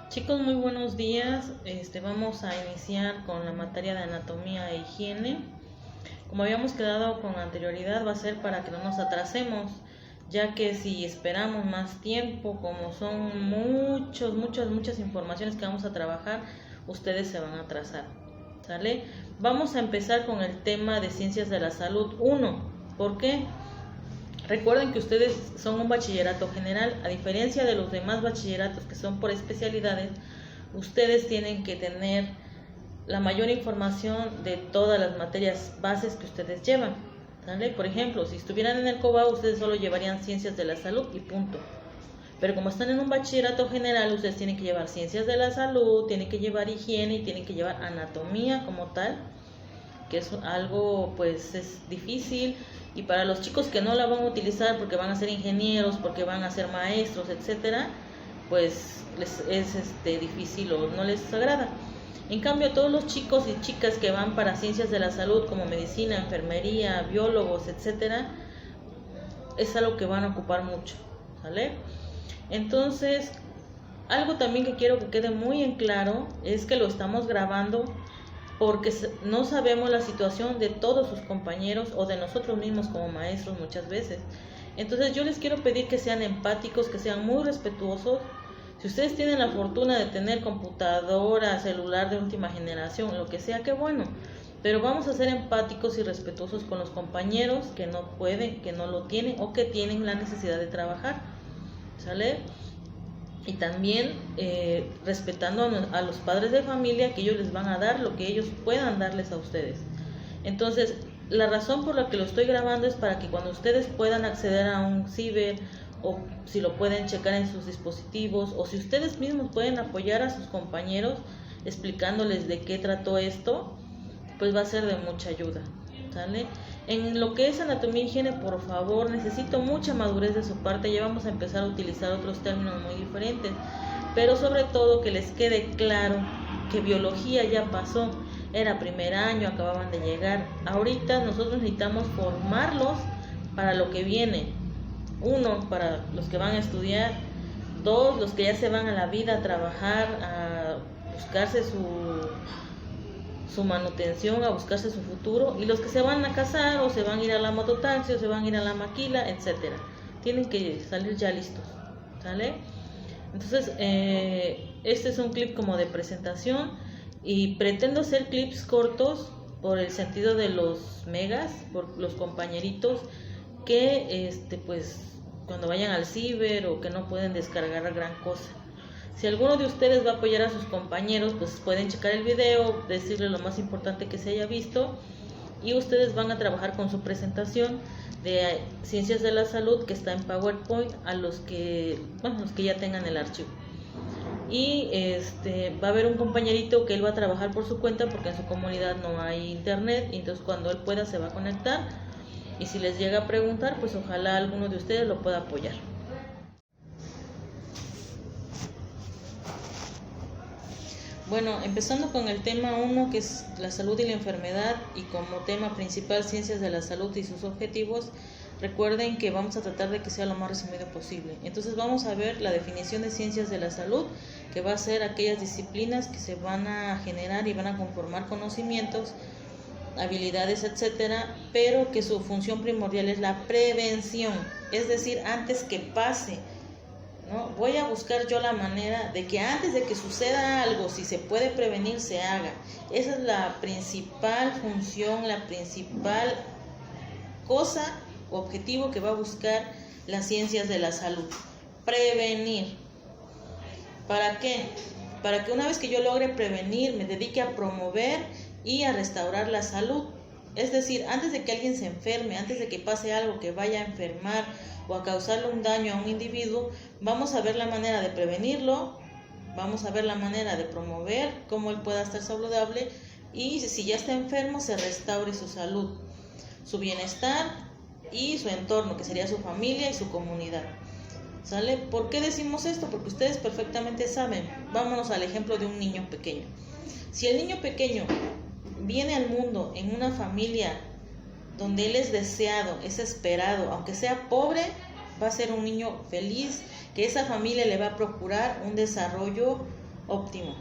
Chicos, muy buenos días. Vamos a iniciar con la materia de anatomía e higiene. Como habíamos quedado con anterioridad, va a ser para que no nos atrasemos, ya que si esperamos más tiempo, como son muchas informaciones que vamos a trabajar, ustedes se van a atrasar. ¿Sale? Vamos a empezar con el tema de ciencias de la salud 1. ¿Por qué? Recuerden que ustedes son un bachillerato general, a diferencia de los demás bachilleratos que son por especialidades, ustedes tienen que tener la mayor información de todas las materias bases que ustedes llevan, ¿sale? Por ejemplo, si estuvieran en el COBAU, ustedes solo llevarían ciencias de la salud y punto. Pero como están en un bachillerato general, ustedes tienen que llevar ciencias de la salud, tienen que llevar higiene y tienen que llevar anatomía como tal, que es algo pues es difícil, y para los chicos que no la van a utilizar porque van a ser ingenieros, porque van a ser maestros, etcétera, pues les es difícil o no les agrada. En cambio, todos los chicos y chicas que van para ciencias de la salud como medicina, enfermería, biólogos, etcétera, es algo que van a ocupar mucho, ¿sale? Entonces, algo también que quiero que quede muy en claro es que lo estamos grabando porque no sabemos la situación de todos sus compañeros o de nosotros mismos como maestros muchas veces. Entonces yo les quiero pedir que sean empáticos, que sean muy respetuosos. Si ustedes tienen la fortuna de tener computadora, celular de última generación, lo que sea, qué bueno. Pero vamos a ser empáticos y respetuosos con los compañeros que no pueden, que no lo tienen o que tienen la necesidad de trabajar, ¿sale? Y también respetando a los padres de familia, que ellos les van a dar lo que ellos puedan darles a ustedes. Entonces, la razón por la que lo estoy grabando es para que cuando ustedes puedan acceder a un ciber, o si lo pueden checar en sus dispositivos, o si ustedes mismos pueden apoyar a sus compañeros explicándoles de qué trató esto, pues va a ser de mucha ayuda, ¿sale? En lo que es anatomía y higiene, por favor, necesito mucha madurez de su parte. Ya vamos a empezar a utilizar otros términos muy diferentes, pero sobre todo que les quede claro que biología ya pasó, era primer año, acababan de llegar. Ahorita nosotros necesitamos formarlos para lo que viene. Uno, para los que van a estudiar. Dos, los que ya se van a la vida a trabajar, a buscarse su manutención, a buscarse su futuro, y los que se van a casar o se van a ir a la mototaxi o se van a ir a la maquila, etcétera, tienen que salir ya listos, ¿sale? Entonces este es un clip como de presentación y pretendo hacer clips cortos por el sentido de los megas, por los compañeritos que pues cuando vayan al ciber o que no pueden descargar gran cosa. Si alguno de ustedes va a apoyar a sus compañeros, pues pueden checar el video, decirle lo más importante que se haya visto, y ustedes van a trabajar con su presentación de ciencias de la salud que está en PowerPoint a los que ya tengan el archivo. Y va a haber un compañerito que él va a trabajar por su cuenta porque en su comunidad no hay internet, y entonces cuando él pueda se va a conectar, y si les llega a preguntar, pues ojalá alguno de ustedes lo pueda apoyar. Bueno, empezando con el tema 1, que es la salud y la enfermedad, y como tema principal ciencias de la salud y sus objetivos, recuerden que vamos a tratar de que sea lo más resumido posible. Entonces vamos a ver la definición de ciencias de la salud, que va a ser aquellas disciplinas que se van a generar y van a conformar conocimientos, habilidades, etcétera, pero que su función primordial es la prevención, es decir, antes que pase, ¿no? Voy a buscar yo la manera de que antes de que suceda algo, si se puede prevenir, se haga. Esa es la principal función, la principal cosa o objetivo que va a buscar las ciencias de la salud. Prevenir. ¿Para qué? Para que una vez que yo logre prevenir, me dedique a promover y a restaurar la salud. Es decir, antes de que alguien se enferme, antes de que pase algo que vaya a enfermar o a causarle un daño a un individuo, vamos a ver la manera de prevenirlo, vamos a ver la manera de promover cómo él pueda estar saludable, y si ya está enfermo, se restaure su salud, su bienestar y su entorno, que sería su familia y su comunidad. ¿Sale? ¿Por qué decimos esto? Porque ustedes perfectamente saben. Vámonos al ejemplo de un niño pequeño. Si el niño pequeño viene al mundo en una familia donde él es deseado, es esperado, aunque sea pobre, va a ser un niño feliz, que esa familia le va a procurar un desarrollo óptimo.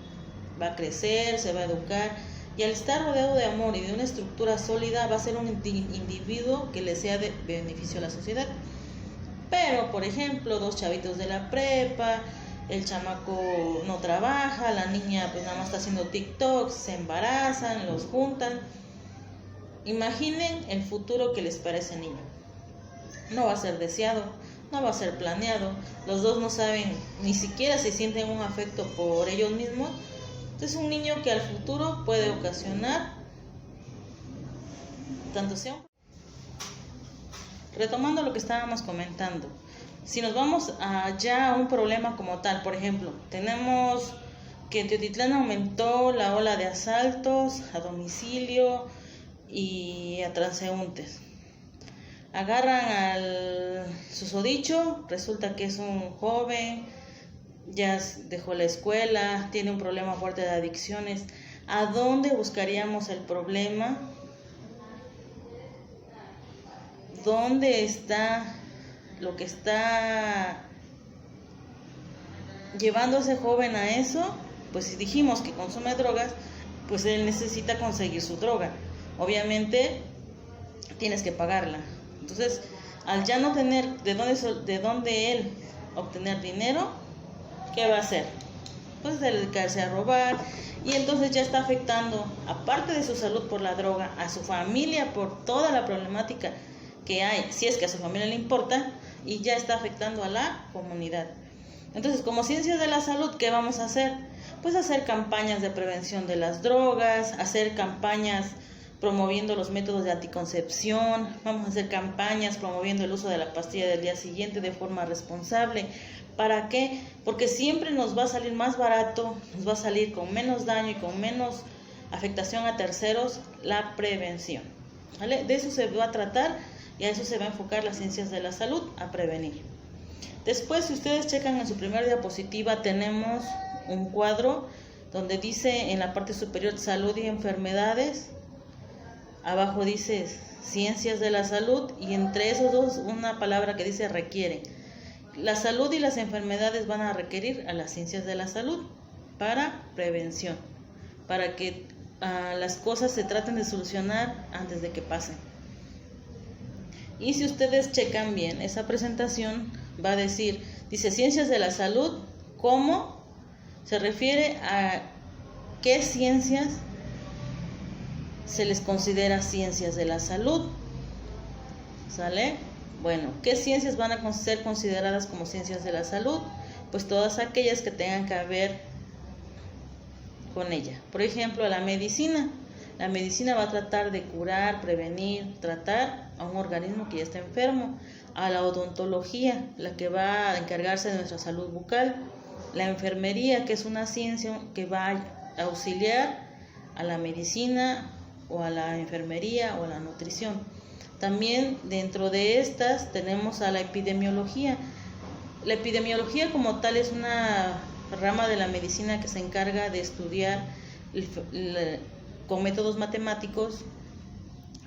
Va a crecer, se va a educar, y al estar rodeado de amor y de una estructura sólida va a ser un individuo que le sea de beneficio a la sociedad. Pero, por ejemplo, 2 chavitos de la prepa, el chamaco no trabaja, la niña pues nada más está haciendo TikToks, se embarazan, los juntan. Imaginen el futuro que les espera a ese niño. No va a ser deseado, no va a ser planeado, los dos no saben, ni siquiera si sienten un afecto por ellos mismos. Entonces un niño que al futuro puede ocasionar tanto sea Retomando lo que estábamos comentando, si nos vamos ya a un problema como tal, por ejemplo, tenemos que en Teotitlán aumentó la ola de asaltos a domicilio y a transeúntes. Agarran al susodicho, resulta que es un joven, ya dejó la escuela, tiene un problema fuerte de adicciones. ¿A dónde buscaríamos el problema? ¿Dónde está lo que está llevando a ese joven a eso? Pues si dijimos que consume drogas, pues él necesita conseguir su droga. Obviamente tienes que pagarla. Entonces, al ya no tener de dónde él obtener dinero, ¿qué va a hacer? Pues dedicarse a robar, y entonces ya está afectando, aparte de su salud por la droga, a su familia por toda la problemática que hay, si es que a su familia le importa, y ya está afectando a la comunidad. Entonces, como ciencias de la salud, ¿qué vamos a hacer? Pues hacer campañas de prevención de las drogas, hacer campañas promoviendo los métodos de anticoncepción, vamos a hacer campañas promoviendo el uso de la pastilla del día siguiente de forma responsable. ¿Para qué? Porque siempre nos va a salir más barato, nos va a salir con menos daño y con menos afectación a terceros la prevención, ¿vale? De eso se va a tratar y a eso se va a enfocar las ciencias de la salud, a prevenir. Después, si ustedes checan en su primera diapositiva, tenemos un cuadro donde dice en la parte superior salud y enfermedades. Abajo dice ciencias de la salud, y entre esos dos una palabra que dice requiere. La salud y las enfermedades van a requerir a las ciencias de la salud para prevención, para que las cosas se traten de solucionar antes de que pasen. Y si ustedes checan bien esa presentación, va a dice ciencias de la salud, ¿cómo? Se refiere a qué ciencias se les considera ciencias de la salud, ¿sale? Bueno, ¿qué ciencias van a ser consideradas como ciencias de la salud? Pues todas aquellas que tengan que ver con ella. Por ejemplo, la medicina. La medicina va a tratar de curar, prevenir, tratar a un organismo que ya está enfermo. A la odontología, la que va a encargarse de nuestra salud bucal. La enfermería, que es una ciencia que va a auxiliar a la medicina o a la enfermería o a la nutrición. También dentro de estas tenemos a la epidemiología. La epidemiología como tal es una rama de la medicina que se encarga de estudiar con métodos matemáticos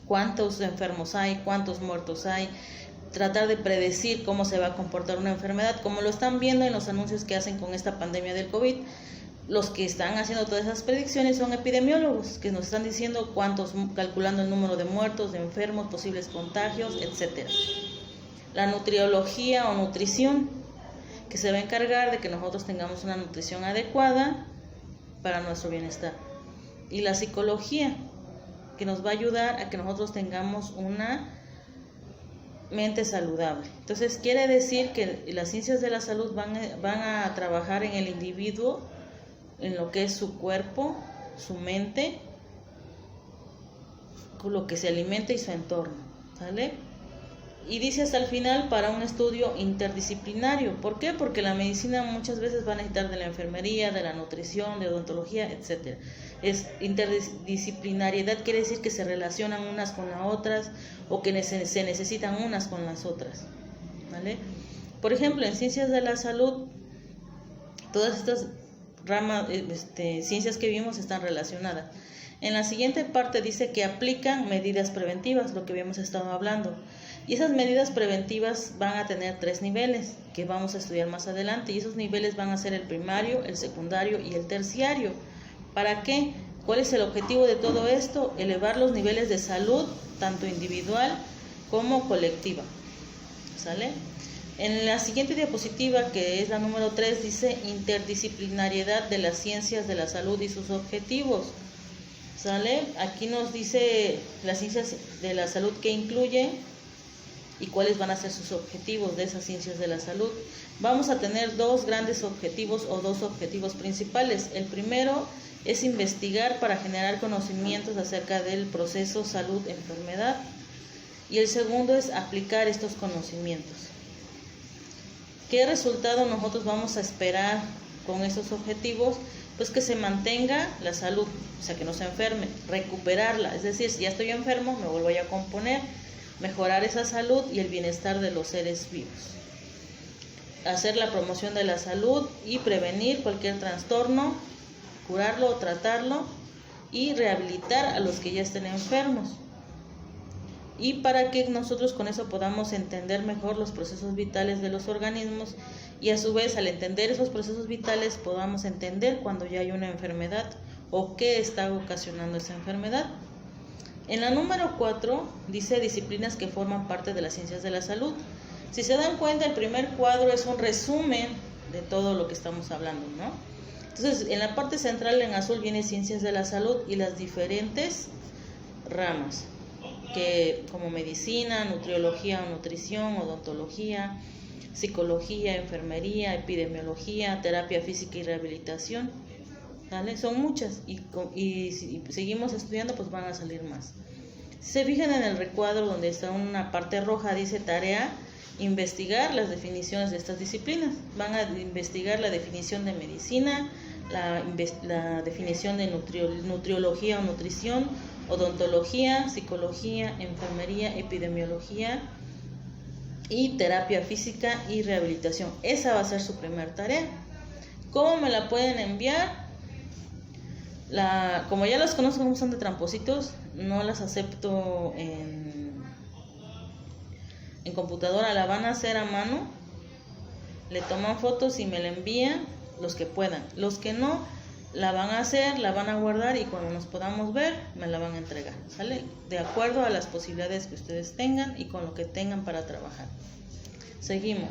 cuántos enfermos hay, cuántos muertos hay, tratar de predecir cómo se va a comportar una enfermedad, como lo están viendo en los anuncios que hacen con esta pandemia del COVID. Los que están haciendo todas esas predicciones son epidemiólogos, que nos están diciendo calculando el número de muertos, de enfermos, posibles contagios, etc. La nutriología o nutrición, que se va a encargar de que nosotros tengamos una nutrición adecuada para nuestro bienestar. Y la psicología, que nos va a ayudar a que nosotros tengamos una mente saludable. Entonces quiere decir que las ciencias de la salud van a trabajar en el individuo, en lo que es su cuerpo, su mente, con lo que se alimenta y su entorno, ¿sale? Y dice hasta el final para un estudio interdisciplinario. ¿Por qué? Porque la medicina muchas veces va a necesitar de la enfermería, de la nutrición, de odontología, etc. Es interdisciplinariedad, quiere decir que se relacionan unas con las otras o que se necesitan unas con las otras, ¿vale? Por ejemplo, en ciencias de la salud, todas estas ramas, ciencias que vimos están relacionadas. En la siguiente parte dice que aplican medidas preventivas, lo que habíamos estado hablando. Y esas medidas preventivas van a tener 3 niveles que vamos a estudiar más adelante, y esos niveles van a ser el primario, el secundario y el terciario. ¿Para qué? ¿Cuál es el objetivo de todo esto? Elevar los niveles de salud, tanto individual como colectiva. ¿Sale? En la siguiente diapositiva, que es la número 3, dice interdisciplinariedad de las ciencias de la salud y sus objetivos. ¿Sale? Aquí nos dice las ciencias de la salud que incluye y cuáles van a ser sus objetivos de esas ciencias de la salud. Vamos a tener 2 grandes objetivos o 2 objetivos principales. El primero es investigar para generar conocimientos acerca del proceso salud-enfermedad, y el segundo es aplicar estos conocimientos. ¿Qué resultado nosotros vamos a esperar con estos objetivos? Pues que se mantenga la salud, o sea, que no se enferme, recuperarla, es decir, si ya estoy enfermo, me vuelvo a componer, mejorar esa salud y el bienestar de los seres vivos. Hacer la promoción de la salud y prevenir cualquier trastorno, curarlo o tratarlo, y rehabilitar a los que ya estén enfermos. Y para que nosotros con eso podamos entender mejor los procesos vitales de los organismos, y a su vez al entender esos procesos vitales podamos entender cuando ya hay una enfermedad o qué está ocasionando esa enfermedad. En la número 4 dice disciplinas que forman parte de las ciencias de la salud. Si se dan cuenta, el primer cuadro es un resumen de todo lo que estamos hablando, ¿no? Entonces, en la parte central en azul viene ciencias de la salud y las diferentes ramas, que como medicina, nutriología o nutrición, odontología, psicología, enfermería, epidemiología, terapia física y rehabilitación, ¿vale? Son muchas, y si seguimos estudiando pues van a salir más. Si se fijan en el recuadro donde está una parte roja, dice tarea, investigar las definiciones de estas disciplinas. Van a investigar la definición de medicina, la definición de nutriología o nutrición, odontología, psicología, enfermería, epidemiología y terapia física y rehabilitación. Esa va a ser su primer tarea. ¿Cómo me la pueden enviar? Como ya las conozco como son de trampositos, no las acepto en computadora, la van a hacer a mano, le toman fotos y me la envían los que puedan. Los que no, la van a hacer, la van a guardar y cuando nos podamos ver, me la van a entregar, ¿sale? De acuerdo a las posibilidades que ustedes tengan y con lo que tengan para trabajar. Seguimos.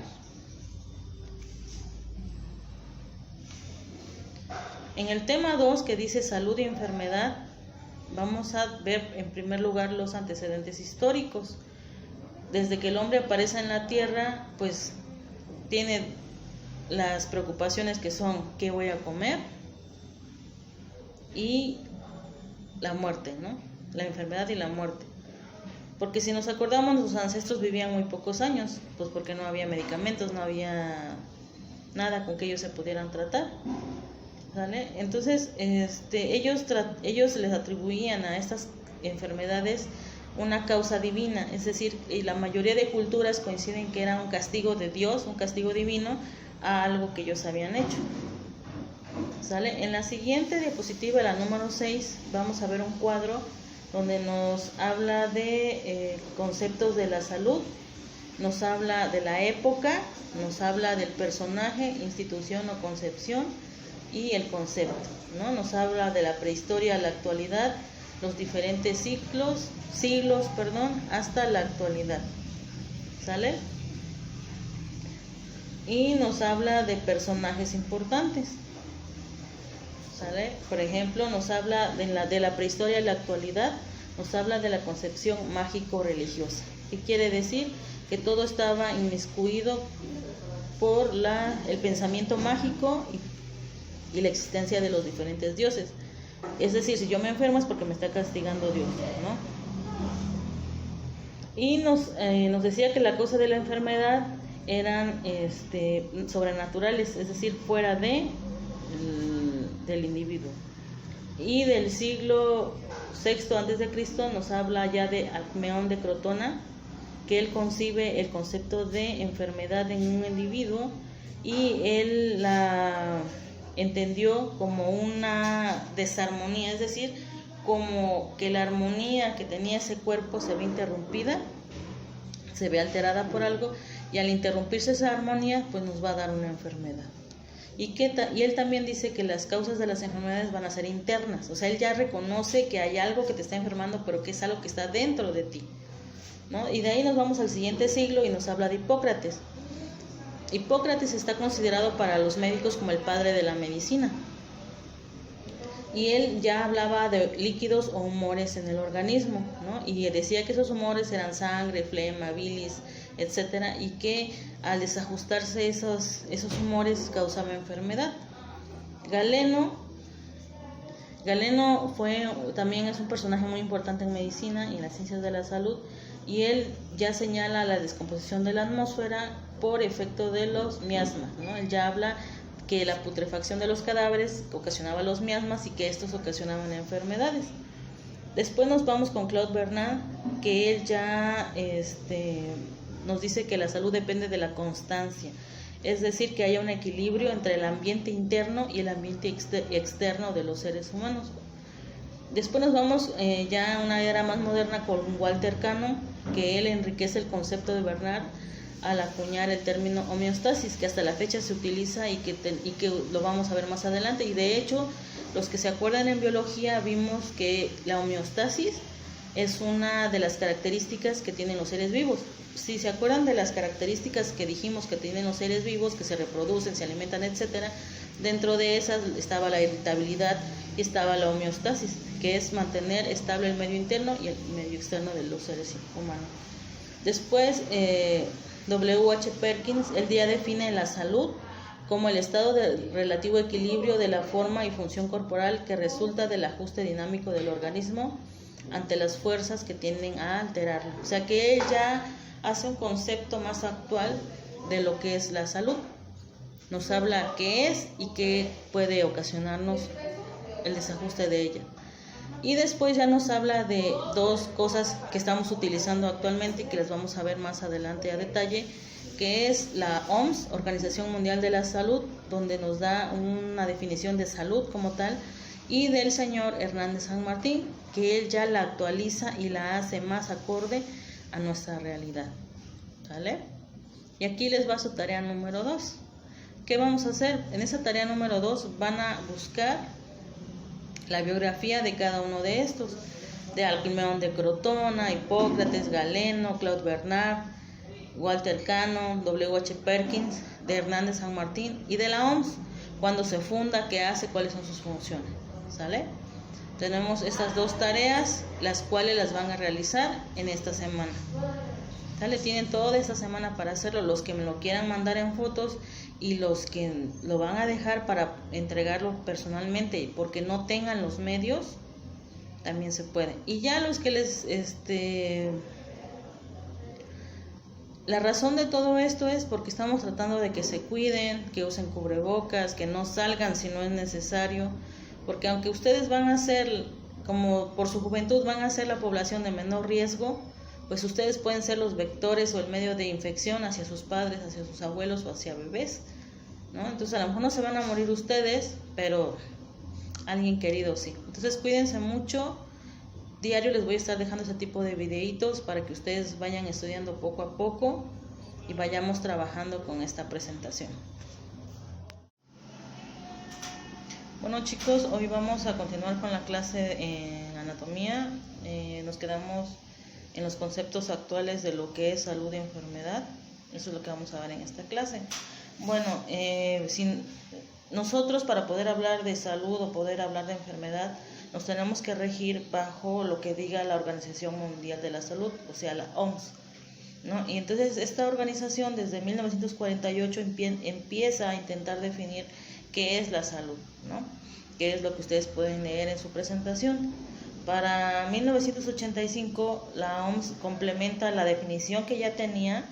En el tema 2, que dice salud y enfermedad, vamos a ver en primer lugar los antecedentes históricos. Desde que el hombre aparece en la tierra, pues tiene las preocupaciones que son ¿qué voy a comer? Y la muerte, ¿no? La enfermedad y la muerte. Porque si nos acordamos, nuestros ancestros vivían muy pocos años, pues porque no había medicamentos, no había nada con que ellos se pudieran tratar, ¿vale? Entonces, ellos les atribuían a estas enfermedades una causa divina, es decir, y la mayoría de culturas coinciden que era un castigo de Dios, un castigo divino a algo que ellos habían hecho. ¿Sale? En la siguiente diapositiva, la número 6, vamos a ver un cuadro donde nos habla de conceptos de la salud, nos habla de la época, nos habla del personaje, institución o concepción y el concepto, ¿no? Nos habla de la prehistoria a la actualidad, los diferentes siglos, hasta la actualidad. ¿Sale? Y nos habla de personajes importantes. ¿Sale? Por ejemplo, nos habla de la prehistoria a la actualidad, nos habla de la concepción mágico-religiosa. ¿Qué quiere decir? Que todo estaba inmiscuido por el pensamiento mágico y la existencia de los diferentes dioses. Es decir, si yo me enfermo es porque me está castigando Dios, ¿no? Y nos decía que la causa de la enfermedad eran sobrenaturales, es decir, fuera del individuo. Y del siglo VI a.C. nos habla ya de Alcmeón de Crotona, que él concibe el concepto de enfermedad en un individuo y él la entendió como una desarmonía, es decir, como que la armonía que tenía ese cuerpo se ve interrumpida, se ve alterada por algo y al interrumpirse esa armonía, pues nos va a dar una enfermedad. Y él también dice que las causas de las enfermedades van a ser internas, o sea, él ya reconoce que hay algo que te está enfermando, pero que es algo que está dentro de ti, ¿no? Y de ahí nos vamos al siguiente siglo y nos habla de Hipócrates. Hipócrates está considerado para los médicos como el padre de la medicina. Y él ya hablaba de líquidos o humores en el organismo, ¿no? Y decía que esos humores eran sangre, flema, bilis, etcétera, y que al desajustarse esos humores causaban enfermedad. Galeno también es un personaje muy importante en medicina y en las ciencias de la salud, y él ya señala la descomposición de la atmósfera por efecto de los miasmas, ¿no? Él ya habla que la putrefacción de los cadáveres ocasionaba los miasmas y que estos ocasionaban enfermedades. Después nos vamos con Claude Bernard, que él ya nos dice que la salud depende de la constancia, es decir, que haya un equilibrio entre el ambiente interno y el ambiente externo de los seres humanos. Después nos vamos ya a una era más moderna con Walter Cano, que él enriquece el concepto de Bernard al acuñar el término homeostasis, que hasta la fecha se utiliza y que lo vamos a ver más adelante. Y de hecho, los que se acuerdan en biología vimos que la homeostasis es una de las características que tienen los seres vivos. Si se acuerdan de las características que dijimos que tienen los seres vivos, que se reproducen, se alimentan, etcétera, dentro de esas estaba la irritabilidad y estaba la homeostasis, que es mantener estable el medio interno y el medio externo de los seres humanos. Después, W.H. Perkins, él ya define la salud como el estado de relativo equilibrio de la forma y función corporal que resulta del ajuste dinámico del organismo ante las fuerzas que tienden a alterarlo. O sea que él ya hace un concepto más actual de lo que es la salud. Nos habla qué es y qué puede ocasionarnos el desajuste de ella. Y después ya nos habla de dos cosas que estamos utilizando actualmente y que las vamos a ver más adelante a detalle, que es la OMS, Organización Mundial de la Salud, donde nos da una definición de salud como tal, y del señor Hernández San Martín, que él ya la actualiza y la hace más acorde a nuestra realidad. ¿Sale? Y aquí les va su tarea número 2. ¿Qué vamos a hacer? En esa tarea número 2 van a buscar la biografía de cada uno de estos, de Alcmeón de Crotona, Hipócrates, Galeno, Claude Bernard, Walter Cano, W.H. Perkins, de Hernández San Martín y de la OMS, cuándo se funda, qué hace, cuáles son sus funciones. ¿Sale? Tenemos estas dos tareas, las cuales las van a realizar en esta semana. ¿Sale? Tienen toda esta semana para hacerlo, los que me lo quieran mandar en fotos y los que lo van a dejar para entregarlo personalmente porque no tengan los medios, también se puede. Y ya los que la razón de todo esto es porque estamos tratando de que se cuiden, que usen cubrebocas, que no salgan si no es necesario, porque aunque ustedes van a ser, como por su juventud van a ser la población de menor riesgo, pues ustedes pueden ser los vectores o el medio de infección hacia sus padres, hacia sus abuelos o hacia bebés, ¿no? Entonces a lo mejor no se van a morir ustedes, pero alguien querido sí. Entonces cuídense mucho. Diario les voy a estar dejando ese tipo de videitos para que ustedes vayan estudiando poco a poco y vayamos trabajando con esta presentación. Bueno chicos, hoy vamos a continuar con la clase en anatomía. Nos quedamos en los conceptos actuales de lo que es salud y enfermedad. Eso es lo que vamos a ver en esta clase. Bueno, nosotros para poder hablar de salud o poder hablar de enfermedad, nos tenemos que regir bajo lo que diga la Organización Mundial de la Salud, o sea, la OMS, ¿no? Y entonces esta organización desde 1948 empieza a intentar definir qué es la salud, ¿no? Qué es lo que ustedes pueden leer en su presentación. Para 1985 la OMS complementa la definición que ya tenía.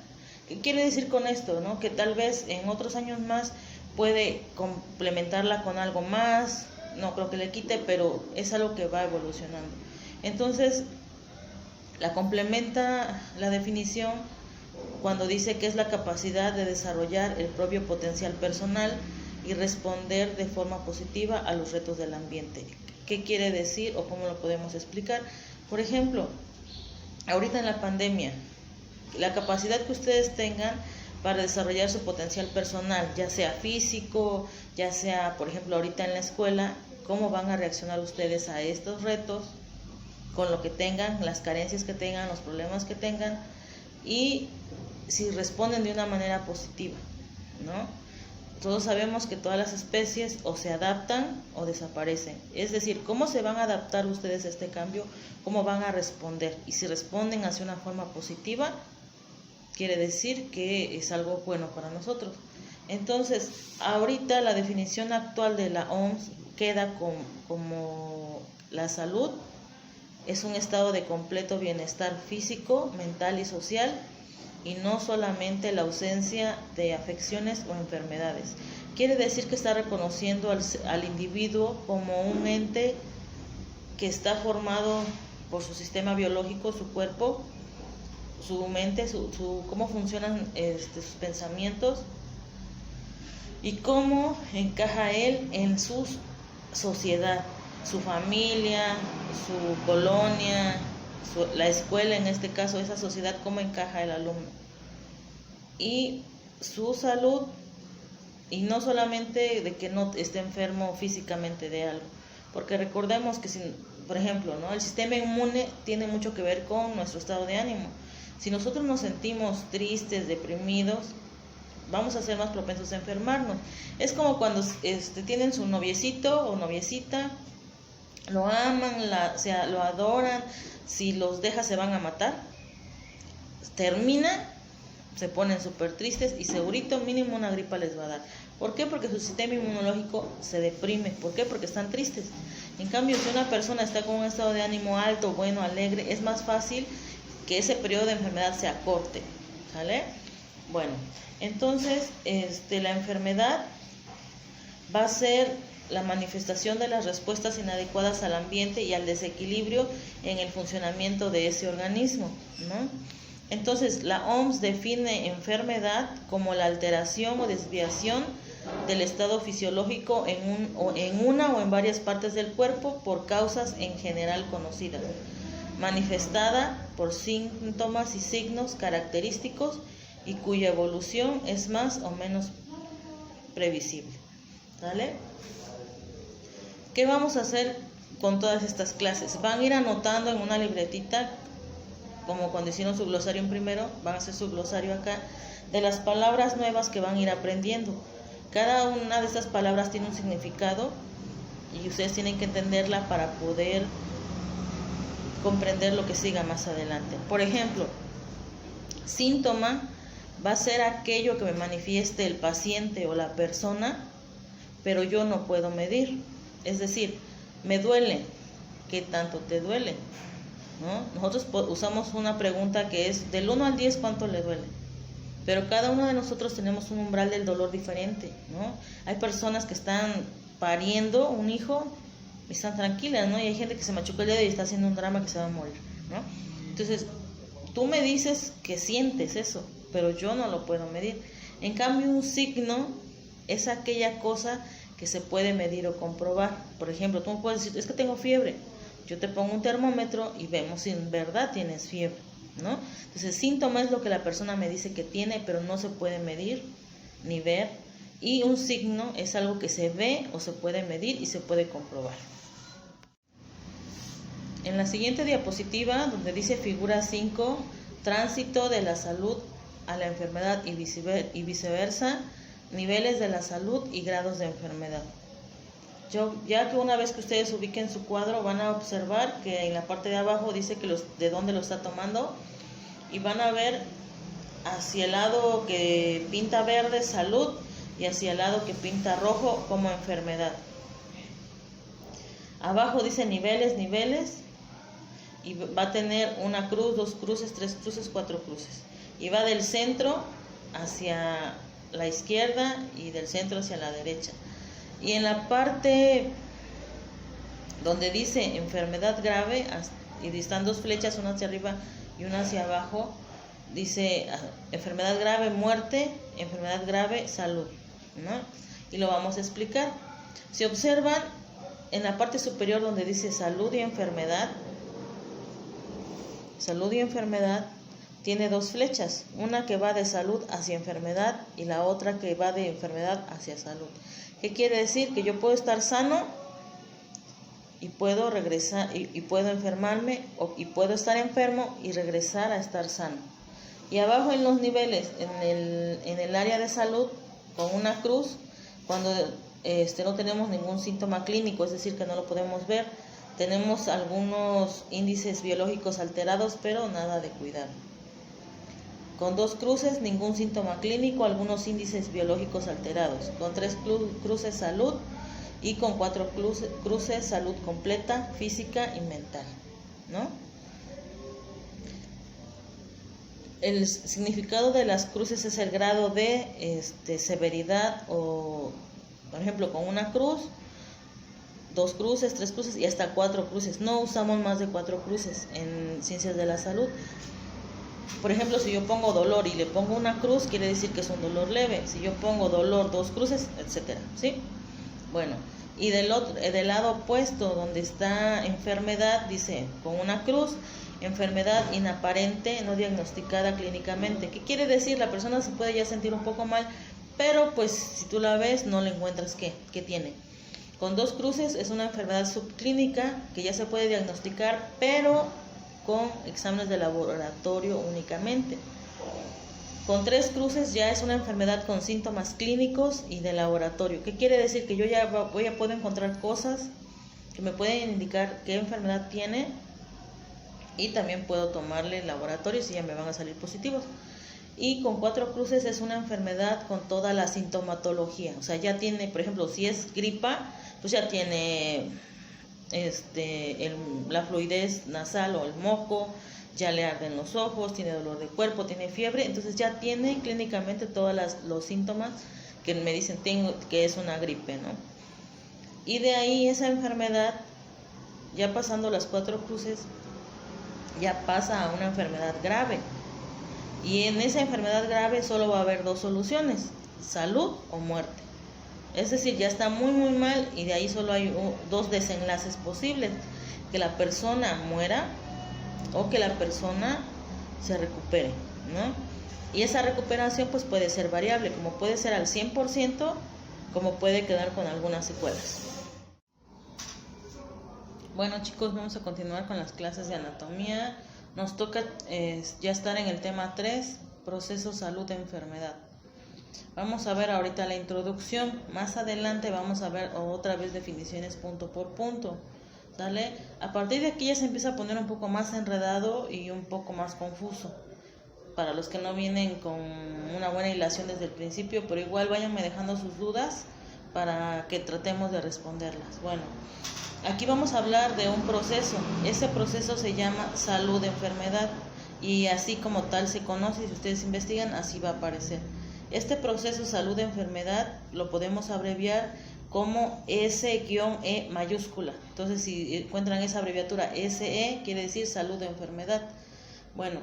¿Qué quiere decir con esto, no? Que tal vez en otros años más puede complementarla con algo más, no creo que le quite, pero es algo que va evolucionando. Entonces, la complementa la definición cuando dice que es la capacidad de desarrollar el propio potencial personal y responder de forma positiva a los retos del ambiente. ¿Qué quiere decir o cómo lo podemos explicar? Por ejemplo, ahorita en la pandemia, la capacidad que ustedes tengan para desarrollar su potencial personal, ya sea físico, ya sea, por ejemplo, ahorita en la escuela, cómo van a reaccionar ustedes a estos retos, con lo que tengan, las carencias que tengan, los problemas que tengan, y si responden de una manera positiva, ¿no? Todos sabemos que todas las especies o se adaptan o desaparecen. Es decir, ¿cómo se van a adaptar ustedes a este cambio? ¿Cómo van a responder? Y si responden hacia una forma positiva, quiere decir que es algo bueno para nosotros. Entonces, ahorita la definición actual de la OMS queda como la salud es un estado de completo bienestar físico, mental y social, y no solamente la ausencia de afecciones o enfermedades. Quiere decir que está reconociendo al individuo como un ente que está formado por su sistema biológico, su cuerpo, su mente, cómo funcionan sus pensamientos y cómo encaja él en su sociedad, su familia, su colonia, la escuela, en este caso, esa sociedad, cómo encaja el alumno. Y su salud, y no solamente de que no esté enfermo físicamente de algo, porque recordemos que, por ejemplo, ¿no?, el sistema inmune tiene mucho que ver con nuestro estado de ánimo. Si nosotros nos sentimos tristes, deprimidos, vamos a ser más propensos a enfermarnos. Es como cuando tienen su noviecito o noviecita, lo aman, lo adoran, si los deja se van a matar, termina, se ponen súper tristes y segurito mínimo una gripa les va a dar. ¿Por qué? Porque su sistema inmunológico se deprime. ¿Por qué? Porque están tristes. En cambio, si una persona está con un estado de ánimo alto, bueno, alegre, es más fácil que ese periodo de enfermedad se acorte, ¿sale? Bueno, entonces la enfermedad va a ser la manifestación de las respuestas inadecuadas al ambiente y al desequilibrio en el funcionamiento de ese organismo, ¿no? Entonces, la OMS define enfermedad como la alteración o desviación del estado fisiológico en una o en varias partes del cuerpo por causas en general conocidas, manifestada por síntomas y signos característicos y cuya evolución es más o menos previsible. ¿Vale? ¿Qué vamos a hacer con todas estas clases? Van a ir anotando en una libretita, como cuando hicieron su glosario en primero, van a hacer su glosario acá, de las palabras nuevas que van a ir aprendiendo. Cada una de estas palabras tiene un significado y ustedes tienen que entenderla para poder comprender lo que siga más adelante. Por ejemplo, síntoma va a ser aquello que me manifieste el paciente o la persona, pero yo no puedo medir. Es decir, me duele. ¿Qué tanto te duele? ¿No? Nosotros usamos una pregunta que es del 1 al 10, ¿cuánto le duele? Pero cada uno de nosotros tenemos un umbral del dolor diferente, ¿no? Hay personas que están pariendo un hijo y están tranquilas, ¿no? Y hay gente que se machucó el dedo y está haciendo un drama que se va a morir, ¿no? Entonces, tú me dices que sientes eso, pero yo no lo puedo medir. En cambio, un signo es aquella cosa que se puede medir o comprobar. Por ejemplo, tú me puedes decir, es que tengo fiebre. Yo te pongo un termómetro y vemos si en verdad tienes fiebre, ¿no? Entonces, síntoma es lo que la persona me dice que tiene, pero no se puede medir ni ver. Y un signo es algo que se ve o se puede medir y se puede comprobar. En la siguiente diapositiva, donde dice figura 5, tránsito de la salud a la enfermedad y viceversa, niveles de la salud y grados de enfermedad. Ya que una vez que ustedes ubiquen su cuadro, van a observar que en la parte de abajo dice que de dónde lo está tomando, y van a ver hacia el lado que pinta verde, salud, y hacia el lado que pinta rojo como enfermedad. Abajo dice niveles, y va a tener una cruz, 2 cruces, 3 cruces, 4 cruces. Y va del centro hacia la izquierda y del centro hacia la derecha. Y en la parte donde dice enfermedad grave, y están 2 flechas, una hacia arriba y una hacia abajo, dice enfermedad grave, muerte, enfermedad grave, salud, ¿no? Y lo vamos a explicar. Si observan, en la parte superior donde dice salud y enfermedad, tiene dos flechas, una que va de salud hacia enfermedad y la otra que va de enfermedad hacia salud. ¿Qué quiere decir? Que yo puedo estar sano y puedo regresar y puedo enfermarme y puedo estar enfermo y regresar a estar sano. Y abajo en los niveles, en el área de salud, con una cruz, cuando no tenemos ningún síntoma clínico, es decir, que no lo podemos ver, tenemos algunos índices biológicos alterados, pero nada de cuidar. Con dos cruces, ningún síntoma clínico, algunos índices biológicos alterados. Con tres cruces, salud. Y con cuatro cruces, salud completa, física y mental, ¿no? El significado de las cruces es el grado de severidad, o, por ejemplo, con una cruz, dos cruces, tres cruces y hasta cuatro cruces. No usamos más de cuatro cruces en ciencias de la salud. Por ejemplo, si yo pongo dolor y le pongo una cruz, quiere decir que es un dolor leve. Si yo pongo dolor, dos cruces, etcétera, ¿sí? Bueno, y del lado opuesto, donde está enfermedad, dice con una cruz, enfermedad inaparente, no diagnosticada clínicamente. ¿Qué quiere decir? La persona se puede ya sentir un poco mal, pero pues si tú la ves, no le encuentras qué tiene. Con dos cruces es una enfermedad subclínica que ya se puede diagnosticar, pero con exámenes de laboratorio únicamente. Con tres cruces ya es una enfermedad con síntomas clínicos y de laboratorio. ¿Qué quiere decir? Que yo ya puedo encontrar cosas que me pueden indicar qué enfermedad tiene, y también puedo tomarle laboratorios y ya me van a salir positivos. Y con cuatro cruces es una enfermedad con toda la sintomatología. O sea, ya tiene, por ejemplo, si es gripa, pues ya tiene la fluidez nasal o el moco, ya le arden los ojos, tiene dolor de cuerpo, tiene fiebre, entonces ya tiene clínicamente todos los síntomas que me dicen que es una gripe, ¿no? Y de ahí esa enfermedad, ya pasando las cuatro cruces, ya pasa a una enfermedad grave. Y en esa enfermedad grave solo va a haber dos soluciones: salud o muerte. Es decir, ya está muy muy mal, y de ahí solo hay dos desenlaces posibles: que la persona muera o que la persona se recupere, ¿no? Y esa recuperación pues puede ser variable, como puede ser al 100%, como puede quedar con algunas secuelas. Bueno, chicos, vamos a continuar con las clases de anatomía. Nos toca ya estar en el tema 3, proceso salud-enfermedad. Vamos a ver ahorita la introducción. Más adelante vamos a ver otra vez definiciones punto por punto. ¿Sale? A partir de aquí ya se empieza a poner un poco más enredado y un poco más confuso. Para los que no vienen con una buena hilación desde el principio, pero igual váyanme dejando sus dudas para que tratemos de responderlas. Bueno, aquí vamos a hablar de un proceso. Ese proceso se llama salud-enfermedad, y así como tal se conoce. Si ustedes investigan, así va a aparecer. Este proceso salud-enfermedad lo podemos abreviar como S-E mayúscula. Entonces, si encuentran esa abreviatura SE, quiere decir salud-enfermedad. Bueno,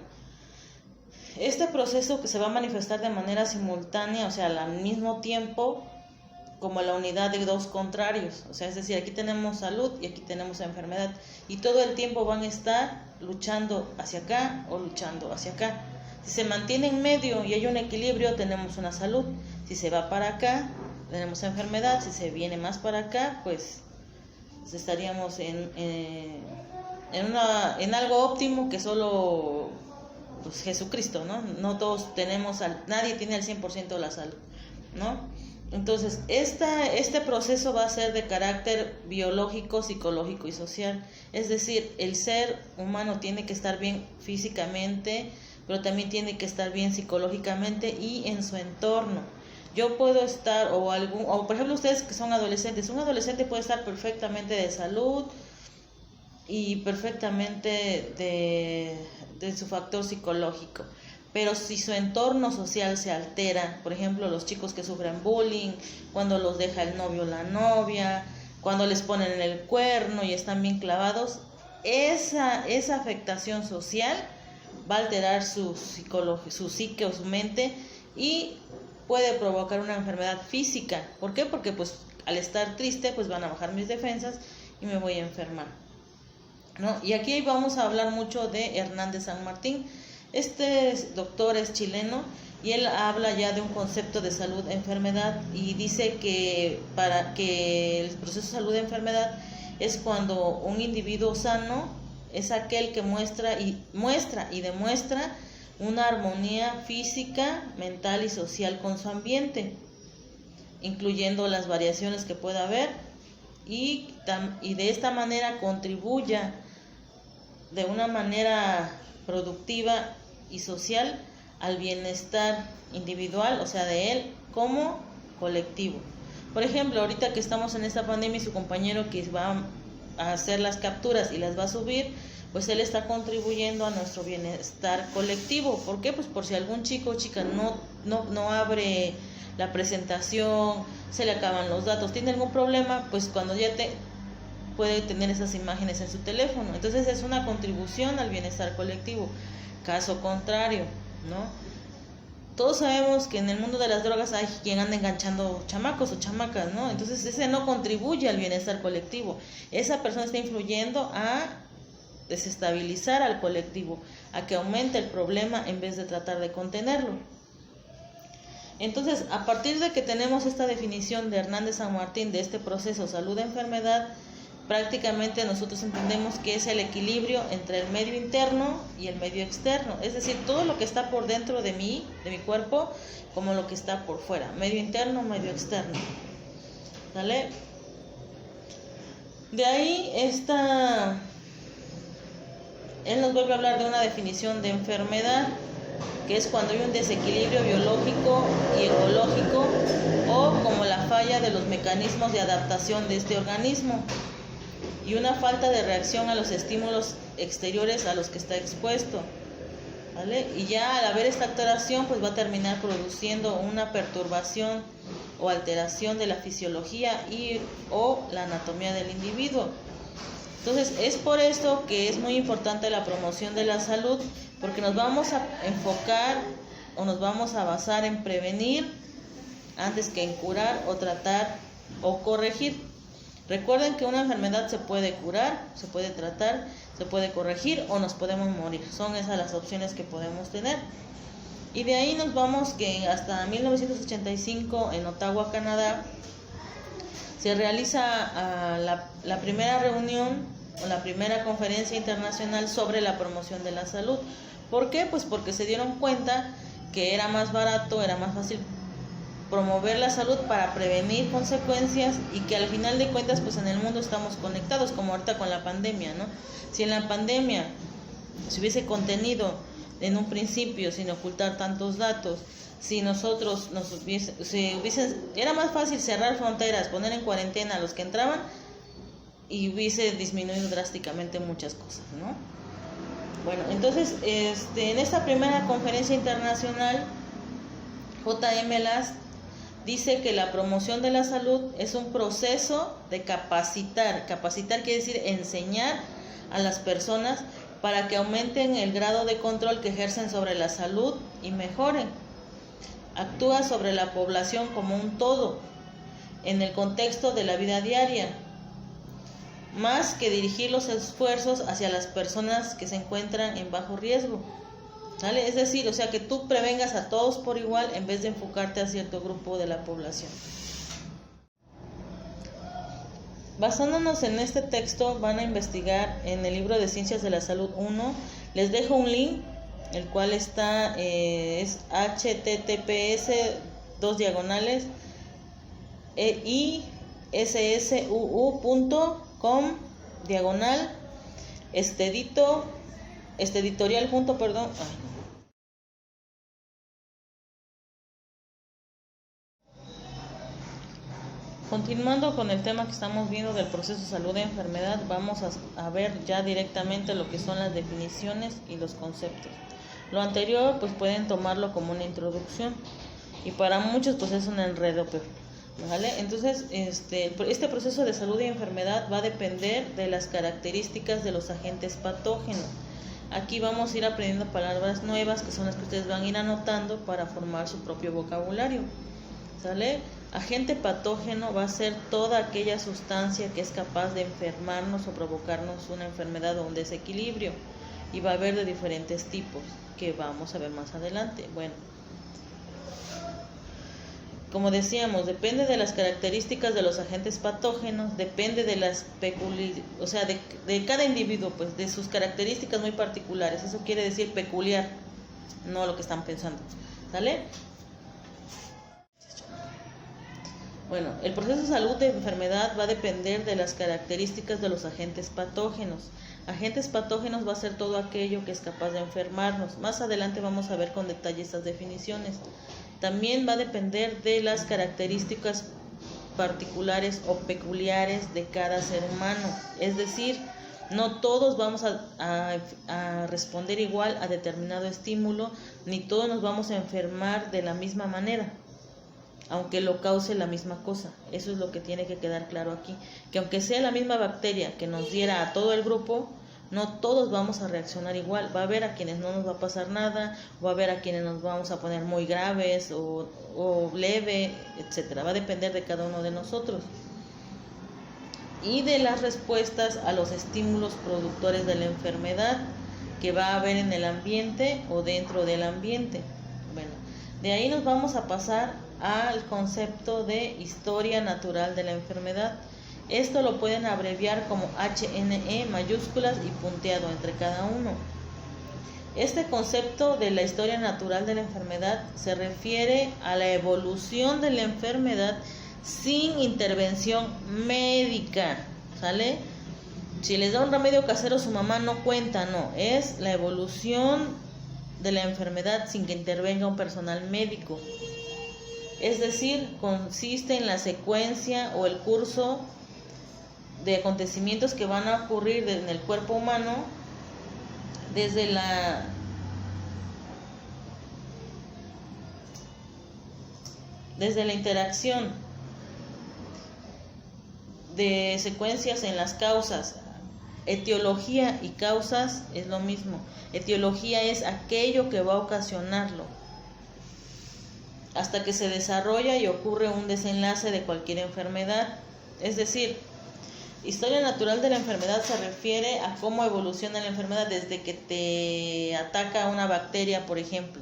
este proceso que se va a manifestar de manera simultánea, o sea, al mismo tiempo, como la unidad de dos contrarios. O sea, es decir, aquí tenemos salud y aquí tenemos enfermedad, y todo el tiempo van a estar luchando hacia acá o luchando hacia acá. Si se mantiene en medio y hay un equilibrio, tenemos una salud. Si se va para acá, tenemos enfermedad. Si se viene más para acá, pues estaríamos en algo óptimo, que solo pues Jesucristo, ¿no? No todos tenemos, nadie tiene el 100% de la salud, ¿no? Entonces, este proceso va a ser de carácter biológico, psicológico y social. Es decir, el ser humano tiene que estar bien físicamente, pero también tiene que estar bien psicológicamente y en su entorno. Yo puedo estar, o por ejemplo ustedes que son adolescentes, un adolescente puede estar perfectamente de salud y perfectamente de su factor psicológico. Pero si su entorno social se altera, por ejemplo los chicos que sufren bullying, cuando los deja el novio o la novia, cuando les ponen en el cuerno y están bien clavados, esa afectación social va a alterar su psique o su mente, y puede provocar una enfermedad física. ¿Por qué? Porque pues al estar triste pues van a bajar mis defensas y me voy a enfermar, ¿no? Y aquí vamos a hablar mucho de Hernández San Martín. doctor es chileno y él habla ya de un concepto de salud-enfermedad y dice que para que el proceso de salud-enfermedad es cuando un individuo sano es aquel que muestra y demuestra una armonía física, mental y social con su ambiente, incluyendo las variaciones que pueda haber y de esta manera contribuya de una manera productiva y social al bienestar individual, o sea, de él como colectivo. Por ejemplo, ahorita que estamos en esta pandemia y su compañero que va a hacer las capturas y las va a subir, pues él está contribuyendo a nuestro bienestar colectivo. ¿Por qué? Pues por si algún chico o chica no abre la presentación, se le acaban los datos, tiene algún problema, pues cuando ya puede tener esas imágenes en su teléfono. Entonces es una contribución al bienestar colectivo. Caso contrario, ¿no? Todos sabemos que en el mundo de las drogas hay quien anda enganchando chamacos o chamacas, ¿no? Entonces ese no contribuye al bienestar colectivo. Esa persona está influyendo a desestabilizar al colectivo, a que aumente el problema en vez de tratar de contenerlo. Entonces, a partir de que tenemos esta definición de Hernández San Martín de este proceso salud-enfermedad, prácticamente nosotros entendemos que es el equilibrio entre el medio interno y el medio externo, es decir, todo lo que está por dentro de mi cuerpo, como lo que está por fuera, medio interno, medio externo. ¿Sale? De ahí él nos vuelve a hablar de una definición de enfermedad, que es cuando hay un desequilibrio biológico y ecológico o como la falla de los mecanismos de adaptación de este organismo y una falta de reacción a los estímulos exteriores a los que está expuesto, ¿vale? Y ya al haber esta alteración, pues va a terminar produciendo una perturbación o alteración de la fisiología o la anatomía del individuo. Entonces es por esto que es muy importante la promoción de la salud, porque nos vamos a enfocar o nos vamos a basar en prevenir antes que en curar o tratar o corregir. Recuerden que una enfermedad se puede curar, se puede tratar, se puede corregir o nos podemos morir. Son esas las opciones que podemos tener. Y de ahí nos vamos que hasta 1985 en Ottawa, Canadá, se realiza la primera reunión o la primera conferencia internacional sobre la promoción de la salud. ¿Por qué? Pues porque se dieron cuenta que era más barato, era más fácil promover la salud para prevenir consecuencias y que al final de cuentas pues en el mundo estamos conectados, como ahorita con la pandemia, ¿no? Si en la pandemia se hubiese contenido en un principio sin ocultar tantos datos, si nosotros era más fácil cerrar fronteras, poner en cuarentena a los que entraban y hubiese disminuido drásticamente muchas cosas, ¿no? Bueno, entonces en esta primera conferencia internacional J.M. Last dice que la promoción de la salud es un proceso de capacitar. Capacitar quiere decir enseñar a las personas para que aumenten el grado de control que ejercen sobre la salud y mejoren. Actúa sobre la población como un todo, en el contexto de la vida diaria, más que dirigir los esfuerzos hacia las personas que se encuentran en bajo riesgo. ¿Sale? Es decir, o sea, que tú prevengas a todos por igual en vez de enfocarte a cierto grupo de la población. Basándonos en este texto, van a investigar en el libro de Ciencias de la Salud 1. Les dejo un link, el cual está, es https://issuu.com/editorial. Continuando con el tema que estamos viendo del proceso salud de enfermedad, vamos a ver ya directamente lo que son las definiciones y los conceptos. Lo anterior pues pueden tomarlo como una introducción y para muchos pues es un enredo, ¿vale? Entonces este proceso de salud y enfermedad va a depender de las características de los agentes patógenos. Aquí vamos a ir aprendiendo palabras nuevas que son las que ustedes van a ir anotando para formar su propio vocabulario, ¿sale? Agente patógeno va a ser toda aquella sustancia que es capaz de enfermarnos o provocarnos una enfermedad o un desequilibrio. y va a haber de diferentes tipos que vamos a ver más adelante. Bueno, como decíamos, depende de las características de los agentes patógenos, depende de las o sea, de cada individuo, pues de sus características muy particulares. Eso quiere decir peculiar, no lo que están pensando. ¿Sale? Bueno, el proceso de salud de enfermedad va a depender de las características de los agentes patógenos. Agentes patógenos va a ser todo aquello que es capaz de enfermarnos. Más adelante vamos a ver con detalle estas definiciones. También va a depender de las características particulares o peculiares de cada ser humano. Es decir, no todos vamos a responder igual a determinado estímulo, ni todos nos vamos a enfermar de la misma manera, aunque lo cause la misma cosa. Eso es lo que tiene que quedar claro aquí, que aunque sea la misma bacteria que nos diera a todo el grupo, no todos vamos a reaccionar igual. Va a haber a quienes no nos va a pasar nada, va a haber a quienes nos vamos a poner muy graves o leve, etcétera. Va a depender de cada uno de nosotros y de las respuestas a los estímulos productores de la enfermedad que va a haber en el ambiente o dentro del ambiente. Bueno, de ahí nos vamos a pasar al concepto de historia natural de la enfermedad. Esto lo pueden abreviar como HNE, mayúsculas y punteado entre cada uno. Este concepto de la historia natural de la enfermedad se refiere a la evolución de la enfermedad sin intervención médica, ¿sale? Si les da un remedio casero su mamá no cuenta, no, es la evolución de la enfermedad sin que intervenga un personal médico. Es decir, consiste en la secuencia o el curso de acontecimientos que van a ocurrir en el cuerpo humano desde la interacción de secuencias en las causas. Etiología y causas es lo mismo. Etiología es aquello que va a ocasionarlo, hasta que se desarrolla y ocurre un desenlace de cualquier enfermedad. Es decir, historia natural de la enfermedad se refiere a cómo evoluciona la enfermedad desde que te ataca una bacteria, por ejemplo.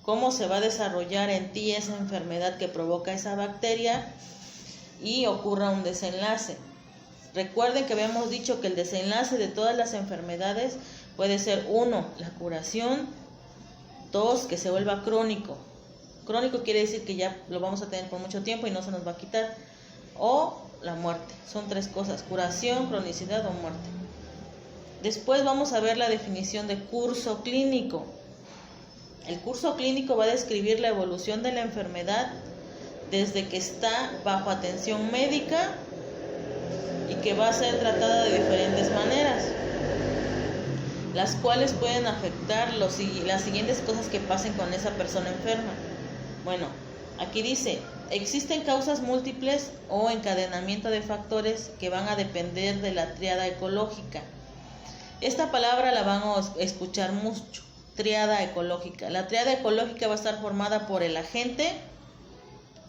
Cómo se va a desarrollar en ti esa enfermedad que provoca esa bacteria y ocurra un desenlace. Recuerden que habíamos dicho que el desenlace de todas las enfermedades puede ser 1, la curación, 2, que se vuelva crónico. Crónico quiere decir que ya lo vamos a tener por mucho tiempo y no se nos va a quitar. O la muerte. Son 3 cosas: curación, cronicidad o muerte. Después vamos a ver la definición de curso clínico. El curso clínico va a describir la evolución de la enfermedad desde que está bajo atención médica y que va a ser tratada de diferentes maneras, las cuales pueden afectar las siguientes cosas que pasen con esa persona enferma. Bueno, aquí dice: existen causas múltiples o encadenamiento de factores que van a depender de la tríada ecológica. Esta palabra la van a escuchar mucho, tríada ecológica. La tríada ecológica va a estar formada por el agente,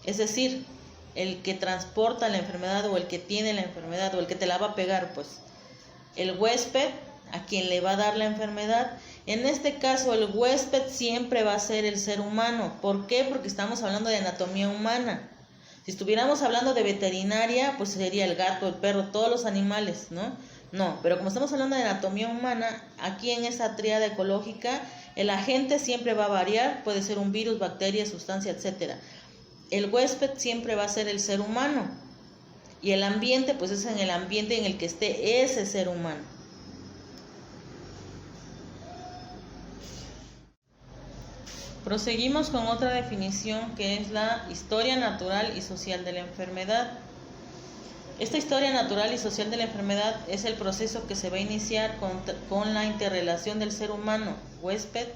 es decir, el que transporta la enfermedad o el que tiene la enfermedad o el que te la va a pegar, pues. El huésped, a quien le va a dar la enfermedad. En este caso, el huésped siempre va a ser el ser humano. ¿Por qué? Porque estamos hablando de anatomía humana. Si estuviéramos hablando de veterinaria, pues sería el gato, el perro, todos los animales, ¿no? No, pero como estamos hablando de anatomía humana, aquí en esa tríada ecológica, el agente siempre va a variar, puede ser un virus, bacteria, sustancia, etcétera. El huésped siempre va a ser el ser humano. Y el ambiente, pues es en el ambiente en el que esté ese ser humano. Proseguimos con otra definición, que es la historia natural y social de la enfermedad. Esta historia natural y social de la enfermedad es el proceso que se va a iniciar con la interrelación del ser humano, huésped,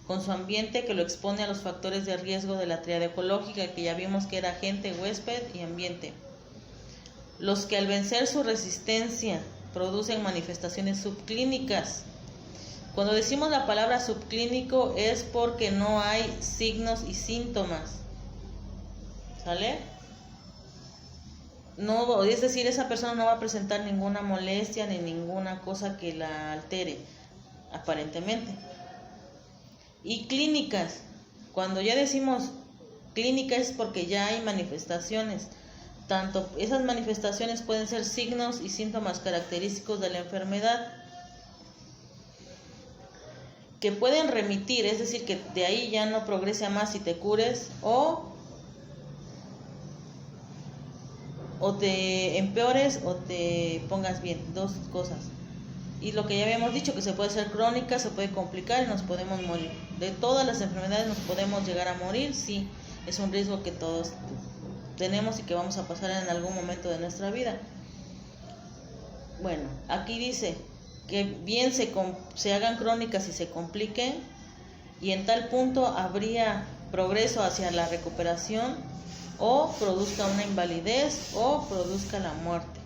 con su ambiente, que lo expone a los factores de riesgo de la tríada ecológica, que ya vimos que era agente, huésped y ambiente. Los que al vencer su resistencia producen manifestaciones subclínicas. Cuando decimos la palabra subclínico es porque no hay signos y síntomas, ¿sale? No, es decir, esa persona no va a presentar ninguna molestia ni ninguna cosa que la altere. aparentemente. Y clínicas, cuando ya decimos clínica es porque ya hay manifestaciones. Tanto esas manifestaciones pueden ser signos y síntomas característicos de la enfermedad que pueden remitir, es decir, que de ahí ya no progrese a más y te cures, o te empeores o te pongas bien, dos cosas. Y lo que ya habíamos dicho, que se puede ser crónica, se puede complicar y nos podemos morir. De todas las enfermedades nos podemos llegar a morir, sí, es un riesgo que todos tenemos y que vamos a pasar en algún momento de nuestra vida. Bueno, aquí dice que bien se hagan crónicas y se compliquen, y en tal punto habría progreso hacia la recuperación, o produzca una invalidez o produzca la muerte.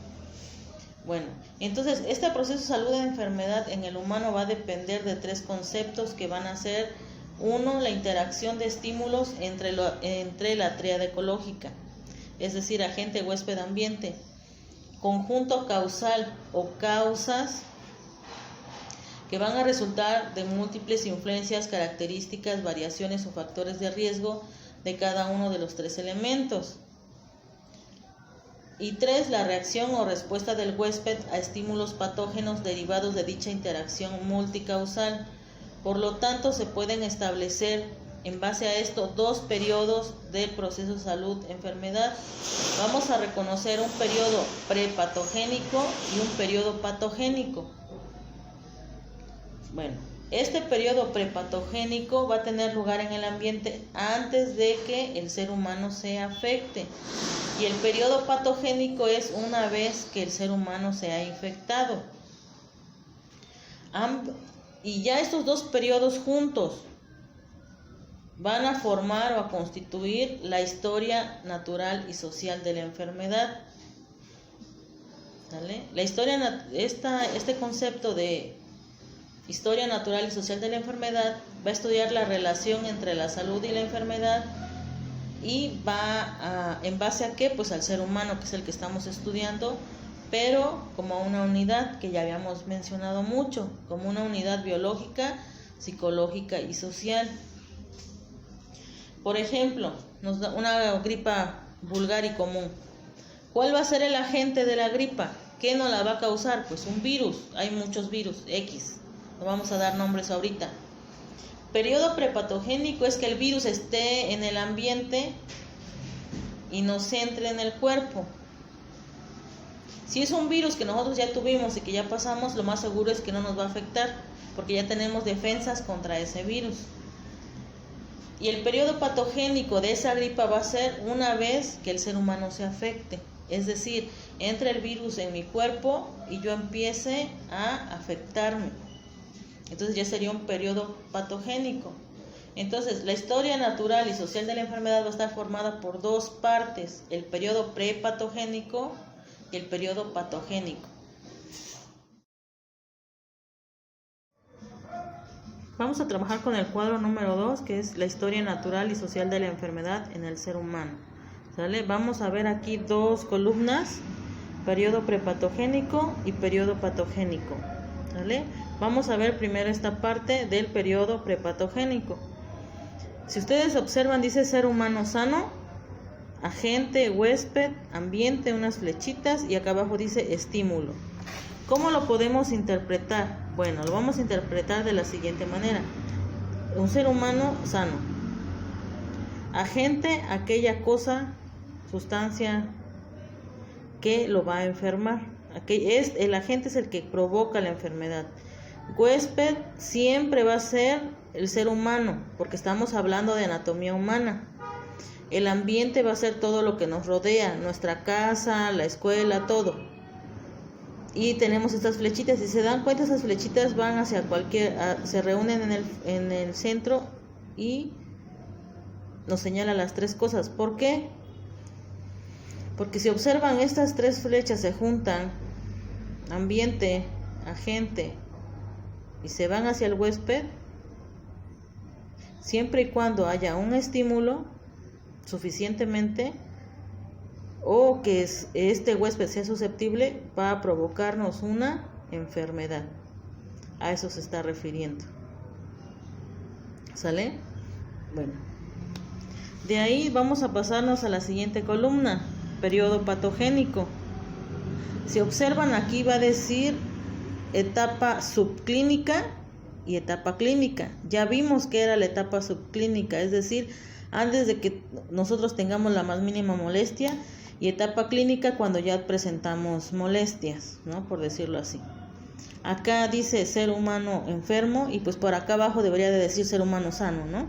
Bueno, entonces este proceso de salud de enfermedad en el humano va a depender de tres conceptos que van a ser: uno, la interacción de estímulos entre la tríada ecológica, es decir, agente, huésped, ambiente; conjunto causal o causas que van a resultar de múltiples influencias, características, variaciones o factores de riesgo de cada uno de los tres elementos. Y tres, la reacción o respuesta del huésped a estímulos patógenos derivados de dicha interacción multicausal. Por lo tanto, se pueden establecer en base a esto dos periodos del proceso salud-enfermedad. Vamos a reconocer un periodo prepatogénico y un periodo patogénico. Bueno, este periodo prepatogénico va a tener lugar en el ambiente antes de que el ser humano se afecte. Y el periodo patogénico es una vez que el ser humano se ha infectado. Y ya estos dos periodos juntos van a formar o a constituir la historia natural y social de la enfermedad. ¿Vale? La historia, este concepto de historia natural y social de la enfermedad va a estudiar la relación entre la salud y la enfermedad, y ¿en base a qué? Pues al ser humano, que es el que estamos estudiando, pero como una unidad que ya habíamos mencionado mucho, como una unidad biológica, psicológica y social. Por ejemplo, nos da una gripa vulgar y común. ¿Cuál va a ser el agente de la gripa? ¿Qué nos la va a causar? Pues un virus. Hay muchos virus, X. No vamos a dar nombres ahorita. Periodo prepatogénico es que el virus esté en el ambiente y nos entre en el cuerpo. Si es un virus que nosotros ya tuvimos y que ya pasamos, lo más seguro es que no nos va a afectar, porque ya tenemos defensas contra ese virus. Y el periodo patogénico de esa gripa va a ser una vez que el ser humano se afecte, es decir, entre el virus en mi cuerpo y yo empiece a afectarme. Entonces ya sería un periodo patogénico. Entonces, la historia natural y social de la enfermedad va a estar formada por dos partes: el periodo prepatogénico y el periodo patogénico. Vamos a trabajar con el cuadro número 2, que es la historia natural y social de la enfermedad en el ser humano. ¿Sale? Vamos a ver aquí dos columnas: periodo prepatogénico y periodo patogénico. ¿Sale? Vamos a ver primero esta parte del periodo prepatogénico. Si ustedes observan, dice ser humano sano, agente, huésped, ambiente, unas flechitas, y acá abajo dice estímulo. ¿Cómo lo podemos interpretar? Bueno, lo vamos a interpretar de la siguiente manera: un ser humano sano. Agente, aquella cosa, sustancia que lo va a enfermar. El agente es el que provoca la enfermedad. Huésped siempre va a ser el ser humano, porque estamos hablando de anatomía humana. El ambiente va a ser todo lo que nos rodea, nuestra casa, la escuela, todo. Y tenemos estas flechitas. Si se dan cuenta, esas flechitas van hacia se reúnen en el centro y nos señala las tres cosas. ¿Por qué? Porque si observan, estas tres flechas se juntan, ambiente, agente, y se van hacia el huésped, siempre y cuando haya un estímulo suficientemente, o que este huésped sea susceptible, va a provocarnos una enfermedad. A eso se está refiriendo. ¿Sale? Bueno. De ahí vamos a pasarnos a la siguiente columna, periodo patogénico. Si observan, aquí va a decir etapa subclínica y etapa clínica. Ya vimos que era la etapa subclínica, es decir, antes de que nosotros tengamos la más mínima molestia, y etapa clínica cuando ya presentamos molestias, ¿no? Por decirlo así. Acá dice ser humano enfermo y pues por acá abajo debería de decir ser humano sano, ¿no?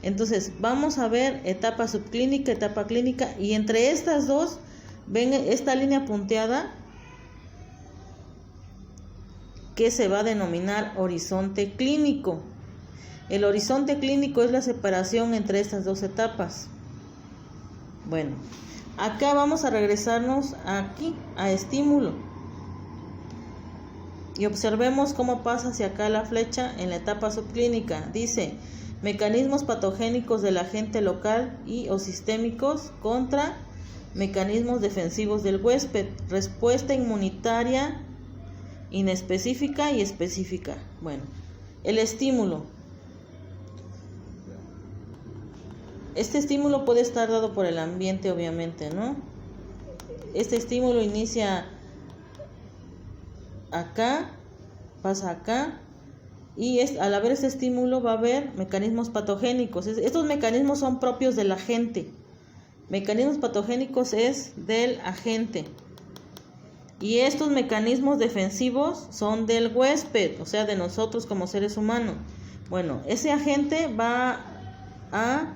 Entonces vamos a ver etapa subclínica, etapa clínica, y entre estas dos, ven esta línea punteada que se va a denominar horizonte clínico. El horizonte clínico es la separación entre estas dos etapas. Bueno, acá vamos a regresarnos aquí a estímulo y observemos cómo pasa hacia acá la flecha en la etapa subclínica. Dice mecanismos patogénicos del agente local y o sistémicos contra mecanismos defensivos del huésped, respuesta inmunitaria inespecífica y específica. Bueno, el estímulo. Este estímulo puede estar dado por el ambiente, obviamente, ¿no? Este estímulo inicia acá, pasa acá, y al haber este estímulo va a haber mecanismos patogénicos. Estos mecanismos son propios del agente. Mecanismos patogénicos es del agente. Y estos mecanismos defensivos son del huésped, o sea, de nosotros como seres humanos. Bueno, ese agente va a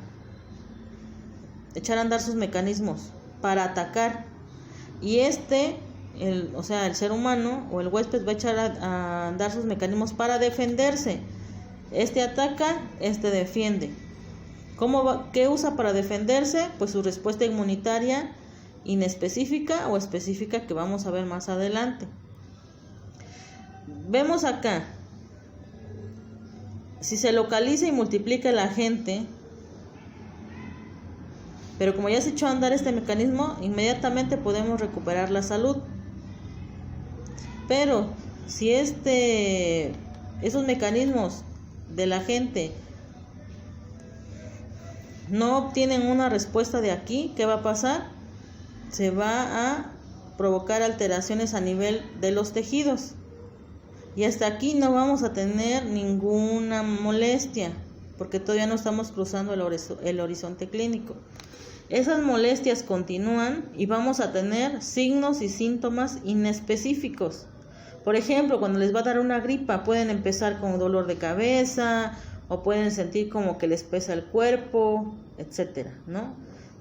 echar a andar sus mecanismos para atacar. Y el ser humano o el huésped va a echar a andar sus mecanismos para defenderse. Este ataca, este defiende. ¿Qué usa para defenderse? Pues su respuesta inmunitaria inespecífica o específica, que vamos a ver más adelante. Vemos acá, si se localiza y multiplica el agente, pero como ya se echó a andar este mecanismo, inmediatamente podemos recuperar la salud. Pero si esos mecanismos del agente no obtienen una respuesta de aquí, ¿qué va a pasar? Se va a provocar alteraciones a nivel de los tejidos. Y hasta aquí no vamos a tener ninguna molestia, porque todavía no estamos cruzando el horizonte clínico. Esas molestias continúan y vamos a tener signos y síntomas inespecíficos. Por ejemplo, cuando les va a dar una gripa, pueden empezar con dolor de cabeza o pueden sentir como que les pesa el cuerpo, etcétera, ¿no?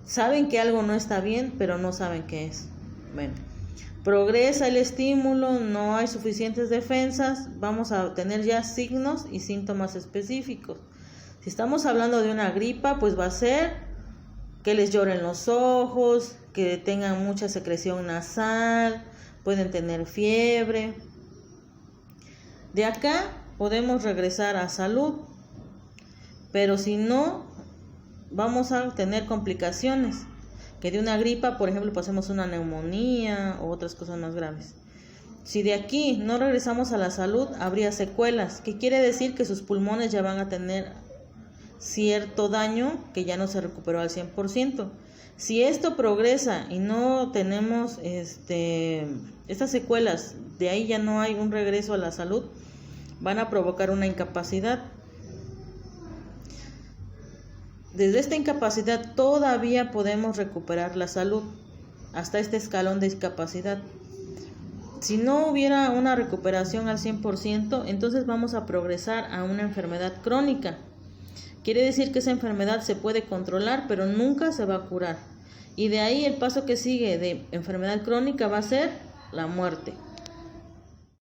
Saben que algo no está bien, pero no saben qué es. Bueno, progresa el estímulo, no hay suficientes defensas, vamos a tener ya signos y síntomas específicos. Si estamos hablando de una gripa, pues va a ser que les lloren los ojos, que tengan mucha secreción nasal, pueden tener fiebre. De acá podemos regresar a salud, pero si no, vamos a tener complicaciones, que de una gripa, por ejemplo, pasemos una neumonía o otras cosas más graves. Si de aquí no regresamos a la salud, habría secuelas, que quiere decir que sus pulmones ya van a tener cierto daño que ya no se recuperó al 100%. Si esto progresa y no tenemos estas secuelas, de ahí ya no hay un regreso a la salud, van a provocar una incapacidad. Desde esta incapacidad todavía podemos recuperar la salud, hasta este escalón de discapacidad. Si no hubiera una recuperación al 100%, entonces vamos a progresar a una enfermedad crónica. Quiere decir que esa enfermedad se puede controlar, pero nunca se va a curar. Y de ahí el paso que sigue de enfermedad crónica va a ser la muerte.